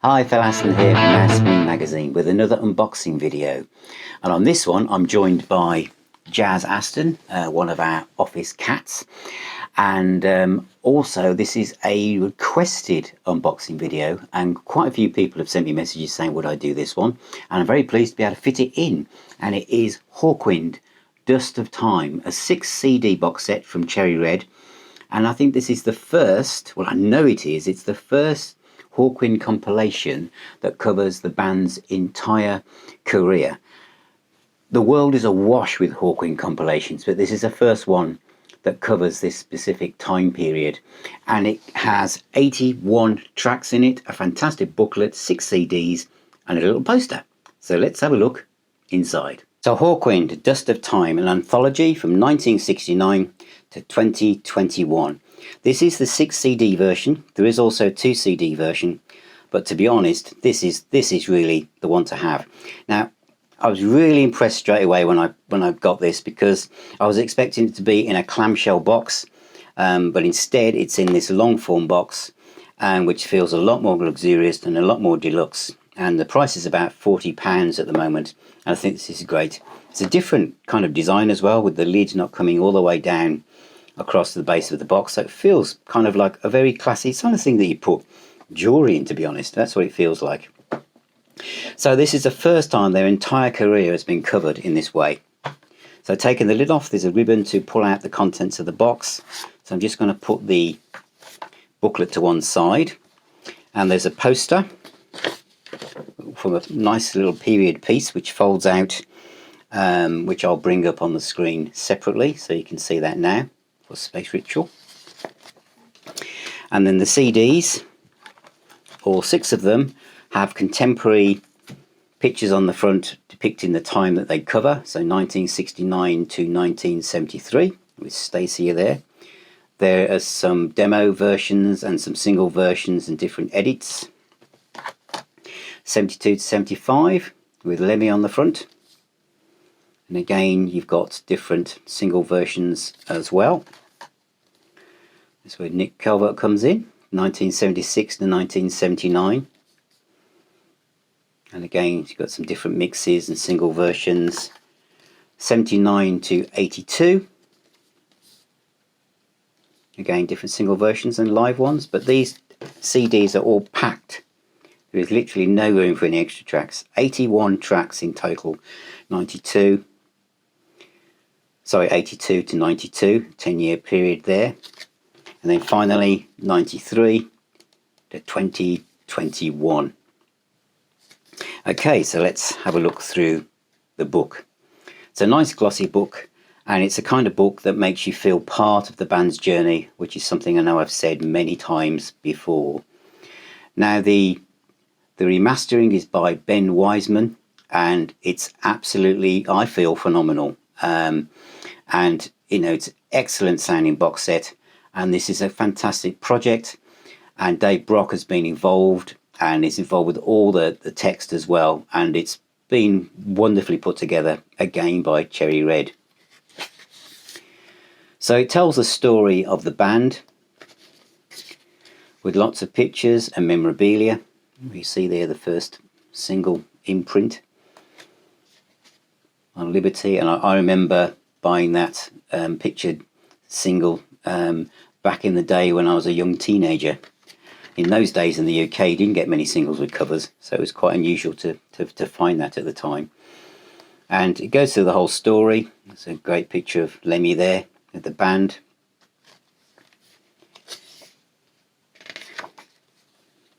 Hi, Phil Aston here from Mouse Magazine with another unboxing video. And on this one, I'm joined by Jazz Aston, one of our office cats. And also, this is a requested unboxing video, and quite a few people have sent me messages saying, would I do this one? And I'm very pleased to be able to fit it in. And it is Hawkwind, Dust of Time, a 6 CD box set from Cherry Red. And I think this is the first, well, I know it is, it's the first Hawkwind compilation that covers the band's entire career. The world is awash with Hawkwind compilations, but this is the first one that covers this specific time period, and it has 81 tracks in it, a fantastic booklet, 6 CDs and a little poster. So let's have a look inside. So Hawkwind, Dust of Time, an anthology from 1969 to 2021. This is the 6 CD version. There is also a 2 CD version, but to be honest, this is really the one to have. Now, I was really impressed straight away when I got this, because I was expecting it to be in a clamshell box, but instead it's in this long form box, which feels a lot more luxurious and a lot more deluxe. And the price is about £40 at the moment, and I think this is great. It's a different kind of design as well, with the lid not coming all the way down across the base of the box, so it feels kind of like a very classy sort of thing that you put jewelry in, to be honest. That's what it feels like. So this is the first time their entire career has been covered in this way. So taking the lid off, there's a ribbon to pull out the contents of the box. So I'm just going to put the booklet to one side, and there's a poster from a nice little period piece which folds out, which I'll bring up on the screen separately so you can see that now for Space Ritual. And then the CDs, all 6 of them, have contemporary pictures on the front depicting the time that they cover, so 1969 to 1973, with Stacey there. There are some demo versions and some single versions and different edits. 72 to 75 with Lemmy on the front, and again you've got different single versions as well. That's where Nick Calvert comes in, 1976 to 1979. And again, you've got some different mixes and single versions. 79 to 82. Again, different single versions and live ones. But these CDs are all packed. There is literally no room for any extra tracks. 81 tracks in total. 82 to 92. 10-year period there. And then finally, 93 to 2021. Okay, so let's have a look through the book. It's a nice glossy book, and it's a kind of book that makes you feel part of the band's journey, which is something I know I've said many times before. Now, the remastering is by Ben Wiseman, and it's absolutely, I feel, phenomenal. And, you know, it's an excellent sounding box set, and this is a fantastic project, and Dave Brock has been involved, and it's involved with all the text as well, and it's been wonderfully put together again by Cherry Red. So it tells the story of the band with lots of pictures and memorabilia. You see there the first single imprint on Liberty, and I remember buying that pictured single back in the day when I was a young teenager. In those days in the UK, you didn't get many singles with covers, so it was quite unusual to find that at the time. And it goes through the whole story. It's a great picture of Lemmy there with the band.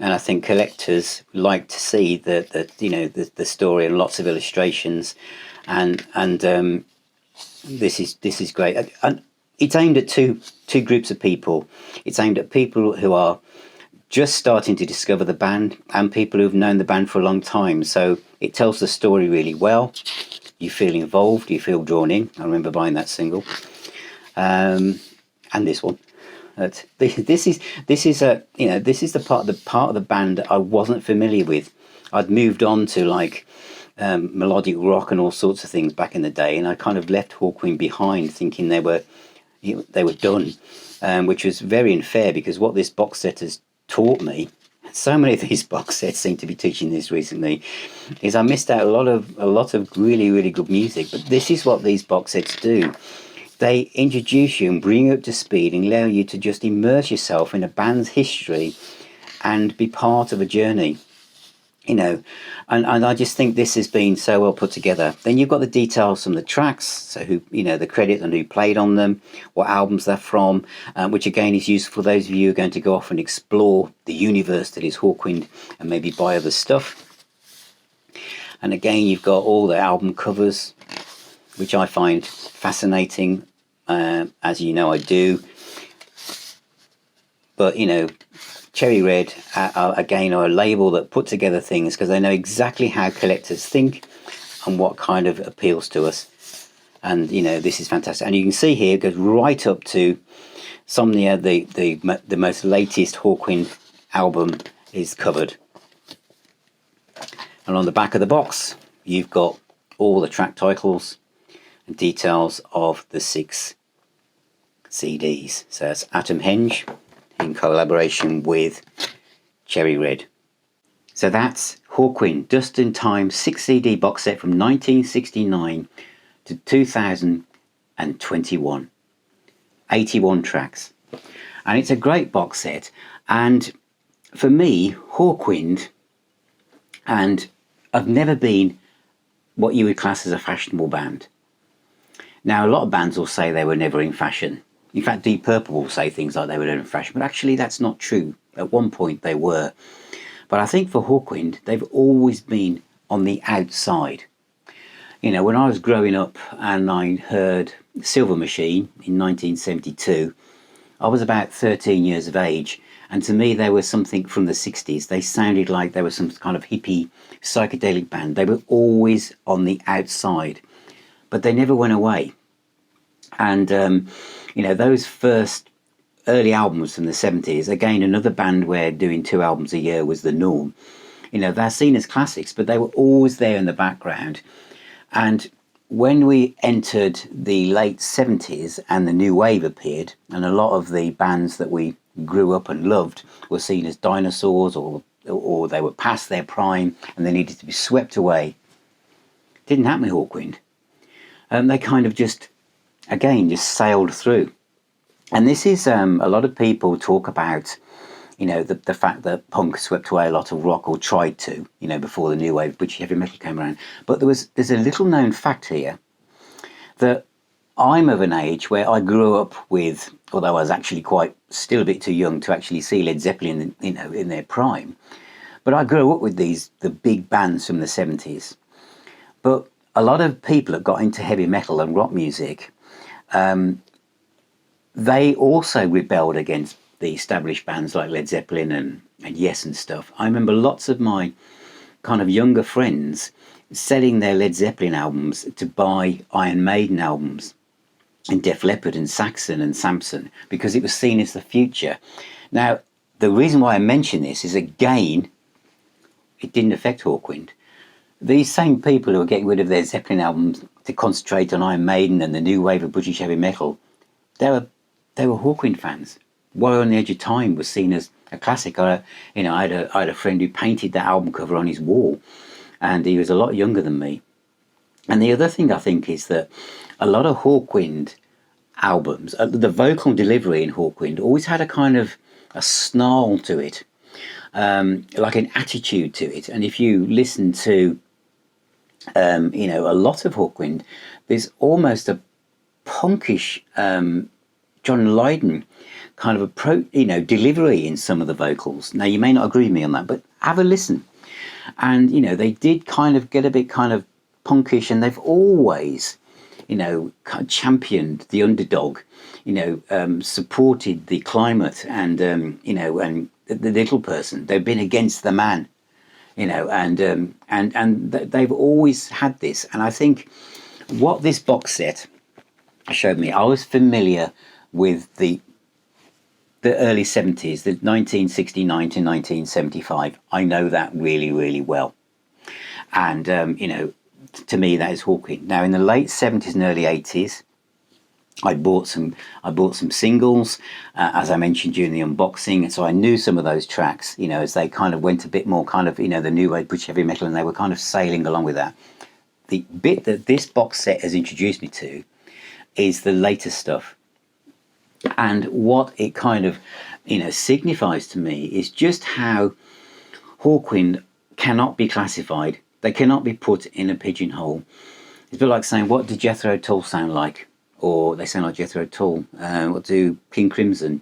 And I think collectors like to see the story and lots of illustrations, and this is great. And it's aimed at two groups of people. It's aimed at people who are just starting to discover the band and people who've known the band for a long time. So it tells the story really well. You feel involved, you feel drawn in. I remember buying that single, and this one. This is the part of the band that I wasn't familiar with. I'd moved on to like melodic rock and all sorts of things back in the day, and I kind of left Hawkwind behind, thinking they were done, which was very unfair, because what this box set has taught me so many of these box sets seem to be teaching this recently, is I missed out a lot of really, really good music. But this is what these box sets do. They introduce you and bring you up to speed and allow you to just immerse yourself in a band's history and be part of a journey. And I just think this has been so well put together. Then you've got the details from the tracks, so who, the credit and who played on them, what albums they're from, which again is useful for those of you who are going to go off and explore the universe that is Hawkwind and maybe buy other stuff. And again, you've got all the album covers, which I find fascinating, as you know I do. But, Cherry Red, again, are a label that put together things because they know exactly how collectors think and what kind of appeals to us. And, this is fantastic. And you can see here, it goes right up to Somnia, the most latest Hawkwind album is covered. And on the back of the box, you've got all the track titles and details of the 6 CDs. So that's Atomhenge in collaboration with Cherry Red. So that's Hawkwind Dust and Time 6 CD box set from 1969 to 2021. 81 tracks. And it's a great box set. And for me, Hawkwind, and I've never been what you would class as a fashionable band. Now, a lot of bands will say they were never in fashion. In fact, Deep Purple will say things like they were in fashion, but actually that's not true. At one point they were. But I think for Hawkwind, they've always been on the outside. When I was growing up and I heard Silver Machine in 1972, I was about 13 years of age. And to me, they were something from the 60s. They sounded like they were some kind of hippie psychedelic band. They were always on the outside, but they never went away. And, those first early albums from the 70s, again, another band where doing 2 albums a year was the norm. They're seen as classics, but they were always there in the background. And when we entered the late 70s and the new wave appeared, and a lot of the bands that we grew up and loved were seen as dinosaurs or they were past their prime and they needed to be swept away. Didn't happen with Hawkwind. They kind of just sailed through. And this is a lot of people talk about, the fact that punk swept away a lot of rock, or tried to, before the new wave, British heavy metal came around. But there's a little known fact here that I'm of an age where I grew up with, although I was actually still a bit too young to actually see Led Zeppelin, in their prime. But I grew up with the big bands from the 70s. But a lot of people that got into heavy metal and rock music, they also rebelled against the established bands like Led Zeppelin and Yes and stuff. I remember lots of my kind of younger friends selling their Led Zeppelin albums to buy Iron Maiden albums and Def Leppard and Saxon and Samson, because it was seen as the future. Now, the reason why I mention this is, again, it didn't affect Hawkwind. These same people who are getting rid of their Zeppelin albums to concentrate on Iron Maiden and the new wave of British heavy metal, they were Hawkwind fans. Warrior on the Edge of Time was seen as a classic. I had a friend who painted that album cover on his wall, and he was a lot younger than me. And the other thing I think is that a lot of Hawkwind albums, the vocal delivery in Hawkwind always had a kind of a snarl to it, like an attitude to it. And if you listen to, a lot of Hawkwind, there's almost a punkish John Lydon kind of delivery in some of the vocals. Now, you may not agree with me on that, but have a listen. And, they did kind of get a bit kind of punkish, and they've always, kind of championed the underdog, supported the climate and, and the little person. They've been against the man, and they've always had this. And I think what this box set showed me, I was familiar with the early 70s, the 1969 to 1975. I know that really, really well. And, to me, that is Hawkwind. Now, in the late 70s and early 80s, I bought some singles, as I mentioned during the unboxing, and so I knew some of those tracks, you know, as they kind of went a bit more kind of, you know, the new age British heavy metal, and they were kind of sailing along with that. The bit that this box set has introduced me to is the later stuff, and what it kind of, you know, signifies to me is just how Hawkwind cannot be classified. They cannot be put in a pigeonhole. It's a bit like saying, what did Jethro Tull sound like? Or they sound like Jethro Tull. What do King Crimson?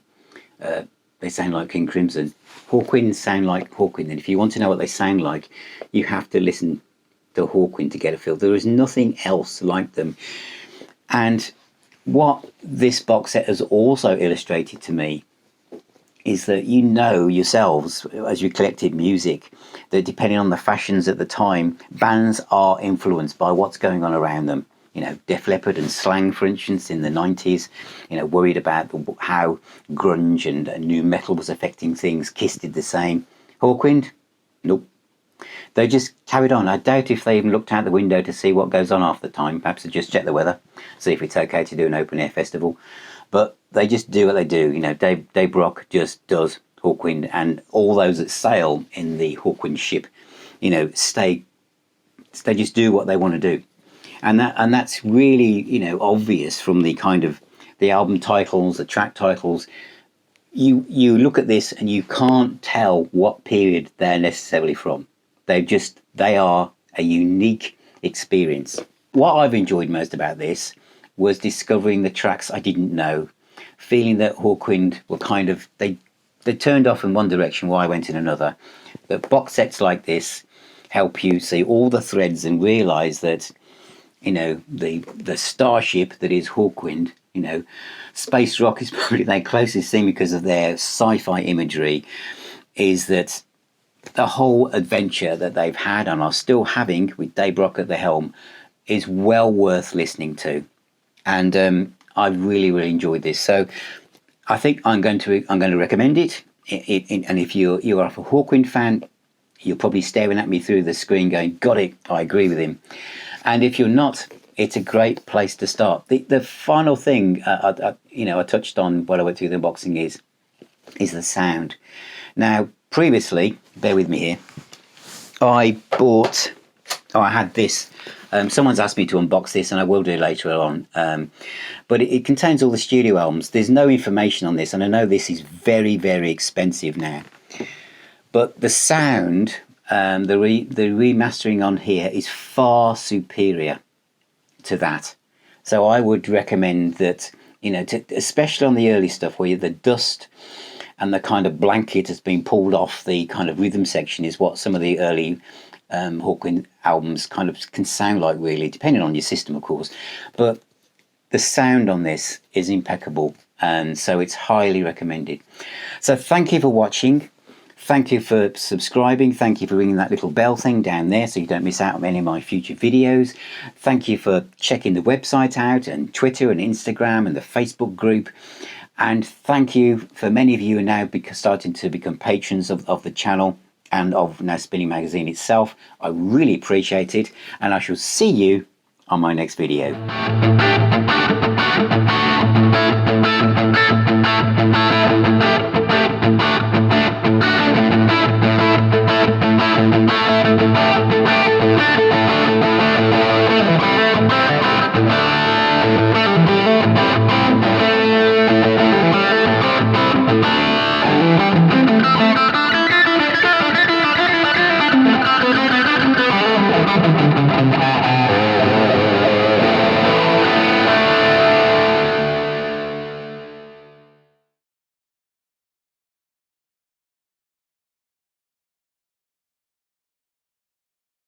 They sound like King Crimson. Hawkwind sound like Hawkwind. And if you want to know what they sound like, you have to listen to Hawkwind to get a feel. There is nothing else like them. And what this box set has also illustrated to me is that, you know yourselves, as you collected music, that depending on the fashions at the time, bands are influenced by what's going on around them. You know, Def Leppard and Slang, for instance, in the 90s, you know, worried about how grunge and new metal was affecting things. Kiss did the same. Hawkwind? Nope. They just carried on. I doubt if they even looked out the window to see what goes on half the time. Perhaps they just check the weather, see if it's okay to do an open air festival. But they just do what they do. You know, Dave Brock just does Hawkwind, and all those that sail in the Hawkwind ship, you know, they just do what they want to do. And that's really, you know, obvious from the kind of the album titles, the track titles. You look at this and you can't tell what period they're necessarily from. They are a unique experience. What I've enjoyed most about this was discovering the tracks I didn't know, feeling that Hawkwind were kind of, they turned off in one direction while I went in another. That box sets like this help you see all the threads and realise that, you know, the starship that is Hawkwind, you know, space rock is probably their closest thing because of their sci-fi imagery, is that the whole adventure that they've had and are still having with Dave Brock at the helm is well worth listening to. And I really enjoyed this. So I think I'm going to recommend it. And if you are a Hawkwind fan, you're probably staring at me through the screen going, got it, I agree with him. And if you're not, it's a great place to start. The final thing I touched on while I went through the unboxing is the sound. Now, previously, bear with me here, I had this. Someone's asked me to unbox this, and I will do later on. But it contains all the studio albums. There's no information on this, and I know this is very expensive now. But the sound, the remastering on here is far superior to that. So I would recommend that, you know, especially on the early stuff where the dust and the kind of blanket has been pulled off the kind of rhythm section is what some of the early Hawkwind albums kind of can sound like, really, depending on your system, of course. But the sound on this is impeccable, and so it's highly recommended. So thank you for watching. Thank you for subscribing. Thank you for ringing that little bell thing down there so you don't miss out on any of my future videos. Thank you for checking the website out, and Twitter and Instagram and the Facebook group. And thank you for many of you are now starting to become patrons of the channel and of Now Spinning Magazine itself. I really appreciate it, and I shall see you on my next video.